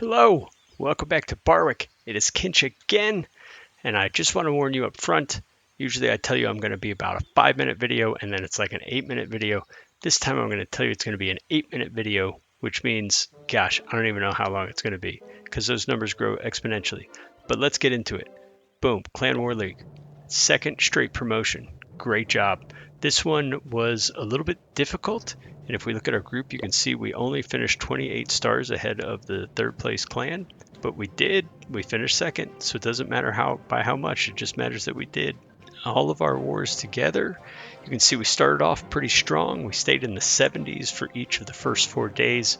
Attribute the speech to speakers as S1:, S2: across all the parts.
S1: Hello, welcome back to Barwick. It is Kinch again, and I just want to warn you up front. Usually I tell you I'm going to be about a 5-minute video, and then it's like an 8-minute video. This time I'm going to tell you it's going to be an 8-minute video, which means, gosh, I don't even know how long it's going to be, because those numbers grow exponentially. But let's get into it. Boom, Clan War League. Second straight promotion. Great job. This one was a little bit difficult. And if we look at our group, you can see we only finished 28 stars ahead of the third place clan, but we did. We finished second, so it doesn't matter by how much. It just matters that we did all of our wars together. You can see we started off pretty strong. We stayed in the 70s for each of the first 4 days.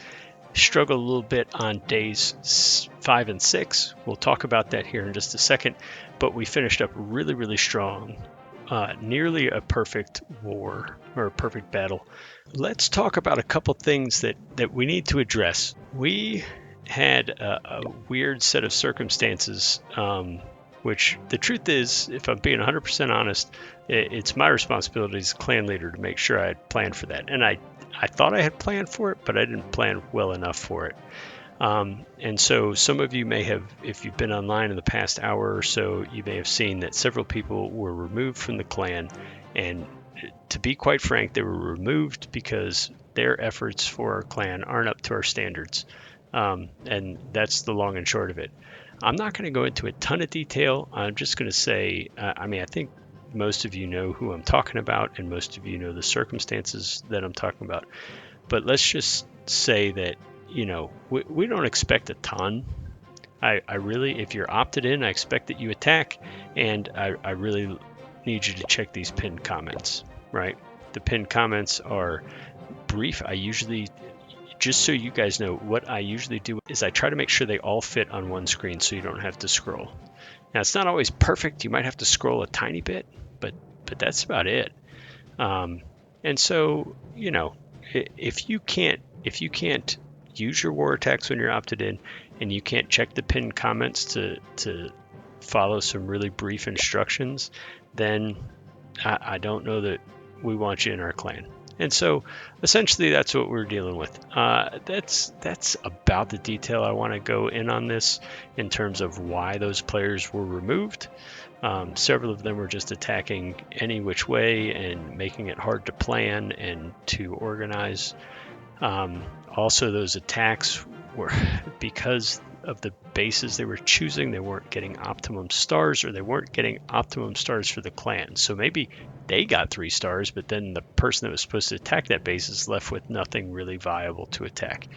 S1: Struggled a little bit on days 5 and 6. We'll talk about that here in just a second, but we finished up really, really strong. Nearly a perfect war or a perfect battle. Let's talk about a couple things that we need to address. We had a weird set of circumstances, which the truth is, if I'm being 100% honest, it's my responsibility as clan leader to make sure I had planned for that. And I thought I had planned for it, but I didn't plan well enough for it. And so some of you may have, if you've been online in the past hour or so, you may have seen that several people were removed from the clan. And to be quite frank, they were removed because their efforts for our clan aren't up to our standards. And that's the long and short of it. I'm not going to go into a ton of detail. I'm just going to say, I think most of you know who I'm talking about, and most of you know the circumstances that I'm talking about. But let's just say that, we don't expect a ton. I really, if you're opted in, I expect that you attack, and I really need you to check these pinned comments, right? The pinned comments are brief. Just so you guys know, what I usually do is I try to make sure they all fit on one screen so you don't have to scroll. Now, it's not always perfect. You might have to scroll a tiny bit, but that's about it. And so, if you can't use your war attacks when you're opted in, and you can't check the pinned comments to follow some really brief instructions, then I don't know that we want you in our clan. And so essentially that's what we're dealing with. That's about the detail I want to go in on this in terms of why those players were removed. Several of them were just attacking any which way and making it hard to plan and to organize. Also, those attacks were because of the bases they were choosing, they weren't getting optimum stars, or they weren't getting optimum stars for the clan. So maybe they got 3 stars, but then the person that was supposed to attack that base is left with nothing really viable to attack.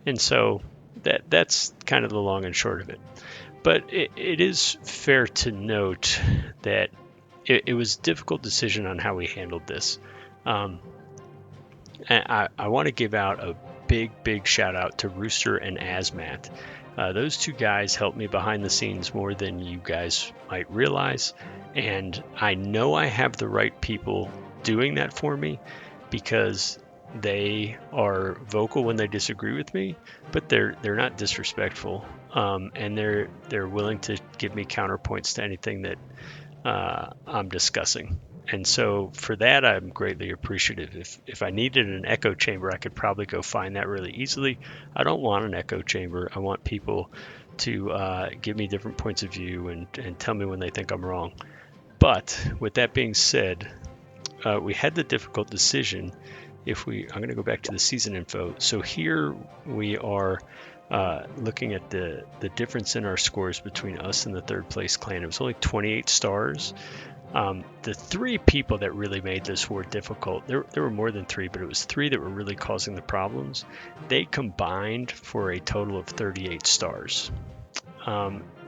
S1: And so that's kind of the long and short of it. But it is fair to note that it was a difficult decision on how we handled this. And I want to give out a big shout out to Rooster and Azmat. Those 2 guys helped me behind the scenes more than you guys might realize. And I know I have the right people doing that for me because they are vocal when they disagree with me, but they're not disrespectful. And they're willing to give me counterpoints to anything that I'm discussing. And so for that, I'm greatly appreciative. If I needed an echo chamber, I could probably go find that really easily. I don't want an echo chamber. I want people to give me different points of view and tell me when they think I'm wrong. But with that being said, we had the difficult decision. I'm going to go back to the season info. So here we are looking at the difference in our scores between us and the third place clan. It was only 28 stars. The 3 people that really made this war difficult, there were more than 3, but it was 3 that were really causing the problems. They combined for a total of 38 stars.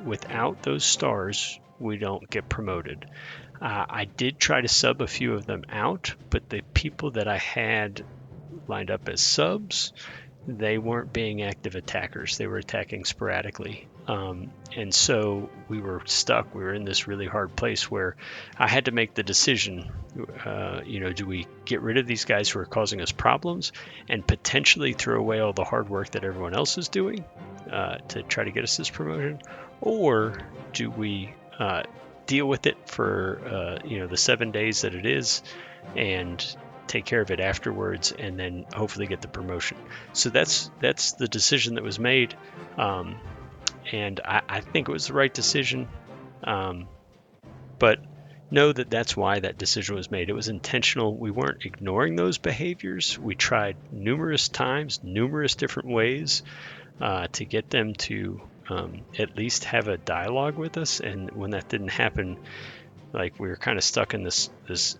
S1: Without those stars, we don't get promoted. I did try to sub a few of them out, but the people that I had lined up as subs, they weren't being active attackers. They were attacking sporadically. And so we were stuck. We were in this really hard place where I had to make the decision, do we get rid of these guys who are causing us problems and potentially throw away all the hard work that everyone else is doing to try to get us this promotion? Or do we deal with it for, the 7 days that it is and take care of it afterwards, and then hopefully get the promotion. So that's the decision that was made, and I think it was the right decision. But know that that's why that decision was made. It was intentional. We weren't ignoring those behaviors. We tried numerous times, numerous different ways to get them to at least have a dialogue with us. And when that didn't happen, like, we were kind of stuck in this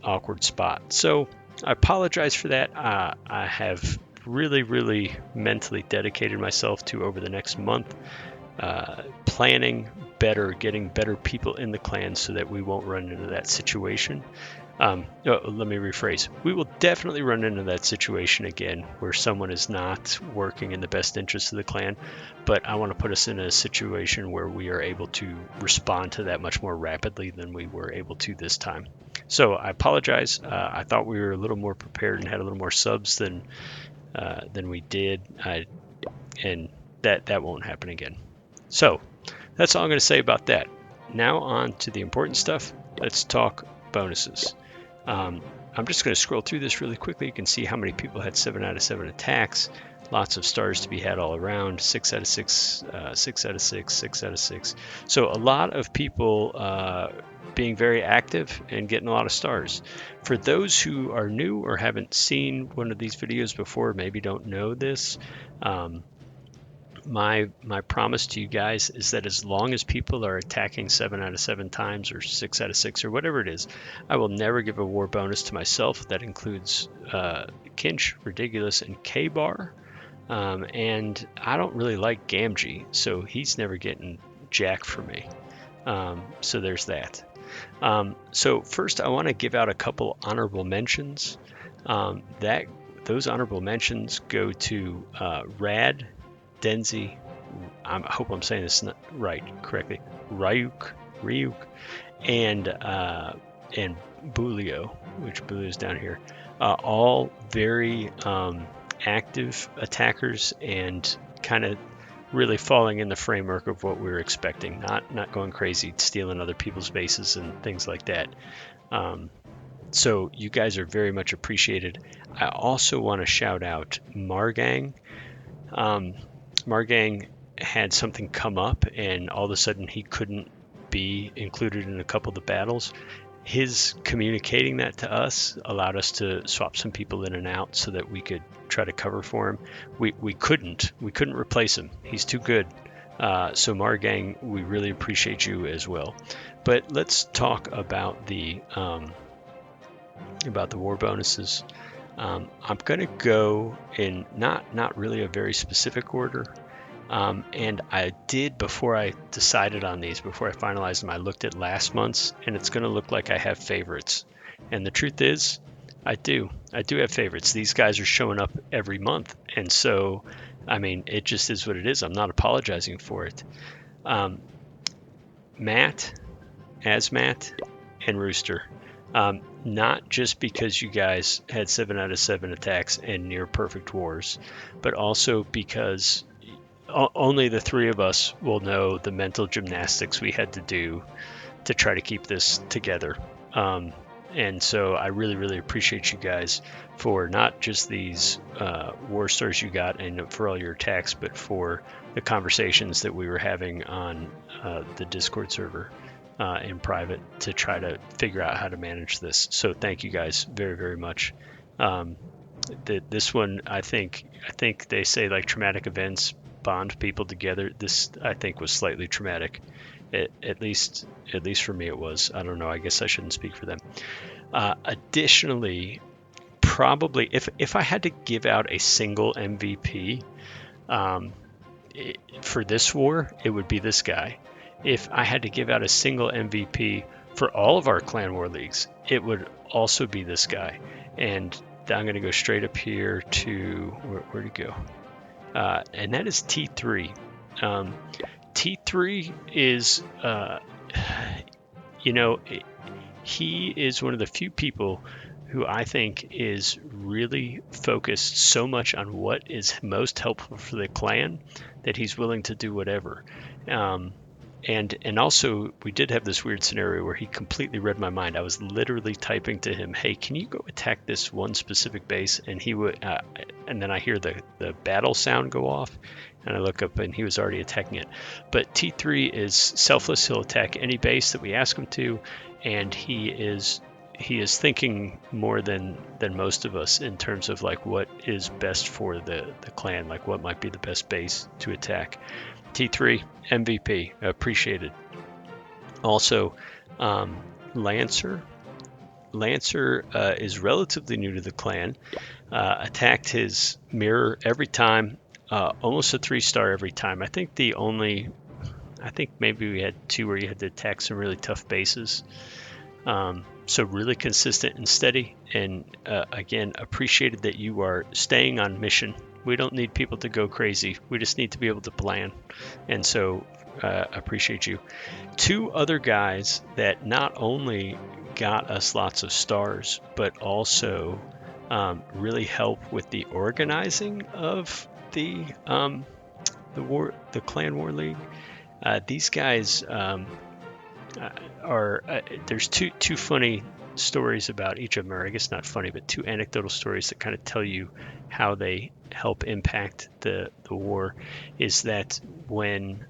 S1: awkward spot. So I apologize for that. I have really mentally dedicated myself to, over the next month, planning better, getting better people in the clan so that we won't run into that situation. Let me rephrase. We will definitely run into that situation again where someone is not working in the best interest of the clan, but I want to put us in a situation where we are able to respond to that much more rapidly than we were able to this time. So I apologize. I thought we were a little more prepared and had a little more subs than we did, and that won't happen again. So that's all I'm going to say about that. Now on to the important stuff. Let's talk bonuses. I'm just going to scroll through this really quickly. You can see how many people had 7 out of 7 attacks. Lots of stars to be had all around. 6 out of 6, 6 out of 6, 6 out of 6. So a lot of people being very active and getting a lot of stars. For those who are new or haven't seen one of these videos before, maybe don't know this, my promise to you guys is that as long as people are attacking 7 out of 7 times, or 6 out of 6, or whatever it is, I will never give a war bonus to myself. That includes Kinch, Ridiculous, and K-Bar. And I don't really like Gamgee, so he's never getting jack for me. So there's that. So first, I want to give out a couple honorable mentions. Those honorable mentions go to Rad, Denzi, I hope I'm saying this correctly, Ryuk, and Bulio, which Bulio's down here. All very active attackers and kind of really falling in the framework of what we were expecting. Not going crazy, stealing other people's bases and things like that. So you guys are very much appreciated. I also want to shout out Margang. Margang had something come up, and all of a sudden he couldn't be included in a couple of the battles. His communicating that to us allowed us to swap some people in and out so that we could try to cover for him. We couldn't replace him. He's too good. So Margang, we really appreciate you as well. But let's talk about the war bonuses. I'm going to go in not really a very specific order. And I did, before I decided on these, before I finalized them, I looked at last month's, and it's going to look like I have favorites. And the truth is, I do have favorites. These guys are showing up every month. And so, I mean, it just is what it is. I'm not apologizing for it. Matt, and Rooster. Not just because you guys had 7 out of 7 attacks and near perfect wars, but also because only the three of us will know the mental gymnastics we had to do to try to keep this together. And so I really appreciate you guys for not just these war stars you got and for all your attacks, but for the conversations that we were having on the Discord server in private to try to figure out how to manage this. So thank you guys very much. This one, I think they say, like, traumatic events bond people together. This, I think, was slightly traumatic. At least for me it was. I don't know. I guess I shouldn't speak for them. Additionally, probably if I had to give out a single MVP for this war, it would be this guy. If I had to give out a single MVP for all of our Clan War leagues, it would also be this guy. And I'm going to go straight up here to where'd he go? And that is T3. T3 is, he is one of the few people who I think is really focused so much on what is most helpful for the clan that he's willing to do whatever. And also we did have this weird scenario where he completely read my mind. I was literally typing to him, "Hey, can you go attack this one specific base?" And he would, and then I hear the battle sound go off, and I look up and he was already attacking it. But T3 is selfless. He'll attack any base that we ask him to, and he is thinking more than most of us in terms of like what is best for the clan, like what might be the best base to attack. T3 MVP, appreciated. Also, Lancer is relatively new to the clan. Attacked his mirror every time, almost a 3-star every time. I think maybe we had 2 where you had to attack some really tough bases. So really consistent and steady, and again, appreciated that you are staying on mission. We don't need people to go crazy. We just need to be able to plan, and so appreciate you. 2 other guys that not only got us lots of stars, but also really help with the organizing of the clan war league. These guys there's two funny stories about each of them, or I guess not funny, but 2 anecdotal stories that kind of tell you how they help impact the war. Is that when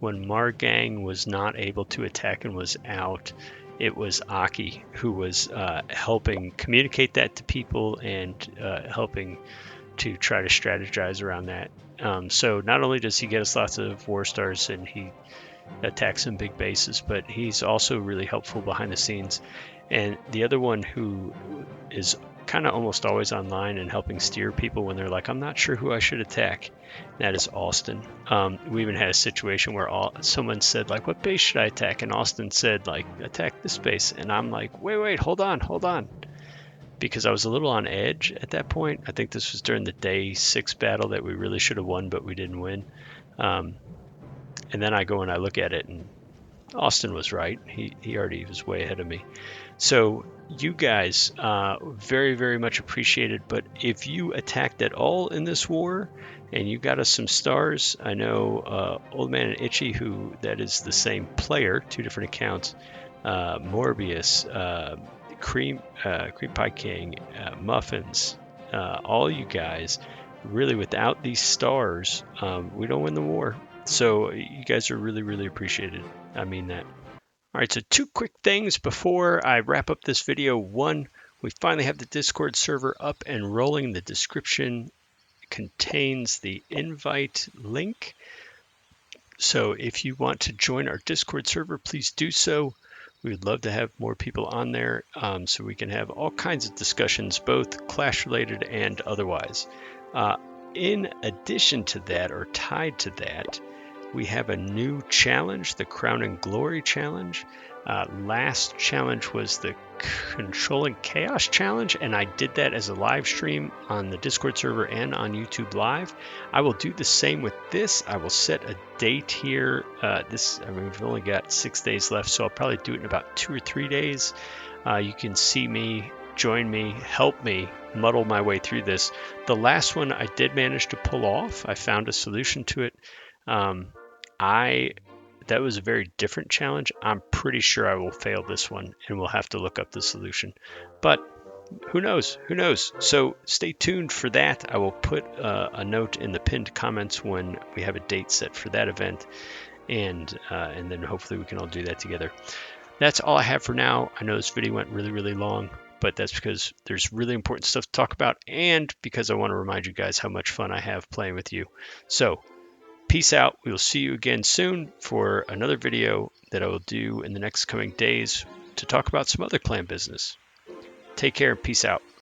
S1: Margang was not able to attack and was out, it was Aki who was helping communicate that to people and helping to try to strategize around that. So not only does he get us lots of war stars and he attacks some big bases, but he's also really helpful behind the scenes. And the other one who is kind of almost always online and helping steer people when they're like, I'm not sure who I should attack, that is Austin. We even had a situation where someone said, like, what base should I attack? And Austin said, like, attack this base. And I'm like, wait, hold on. Because I was a little on edge at that point. I think this was during the day 6 battle that we really should have won, but we didn't win. And then I go and I look at it, and Austin was right. He already was way ahead of me. So you guys, very, very much appreciated. But if you attacked at all in this war and you got us some stars, I know Old Man and Itchy, who that is the same player, 2 different accounts, Morbius, Cream Pie King, Muffins, all you guys, really without these stars, we don't win the war. So you guys are really, really appreciated. I mean that. All right, so 2 quick things before I wrap up this video. 1, we finally have the Discord server up and rolling. The description contains the invite link. So if you want to join our Discord server, please do so. We would love to have more people on there so we can have all kinds of discussions, both Clash related and otherwise. In addition to that, or tied to that, we have a new challenge, the Crown and Glory challenge. Last challenge was the Controlling Chaos challenge, and I did that as a live stream on the Discord server and on YouTube Live. I will do the same with this. I will set a date here. We've only got 6 days left, so I'll probably do it in about 2 or 3 days. You can see me, join me, help me muddle my way through this. The last one I did manage to pull off. I found a solution to it. That was a very different challenge. I'm pretty sure I will fail this one, and we'll have to look up the solution. But who knows? So stay tuned for that. I will put a note in the pinned comments when we have a date set for that event, and then hopefully we can all do that together. That's all I have for now. I know this video went really, really long, but that's because there's really important stuff to talk about, and because I want to remind you guys how much fun I have playing with you. So peace out. We will see you again soon for another video that I will do in the next coming days to talk about some other clan business. Take care and peace out.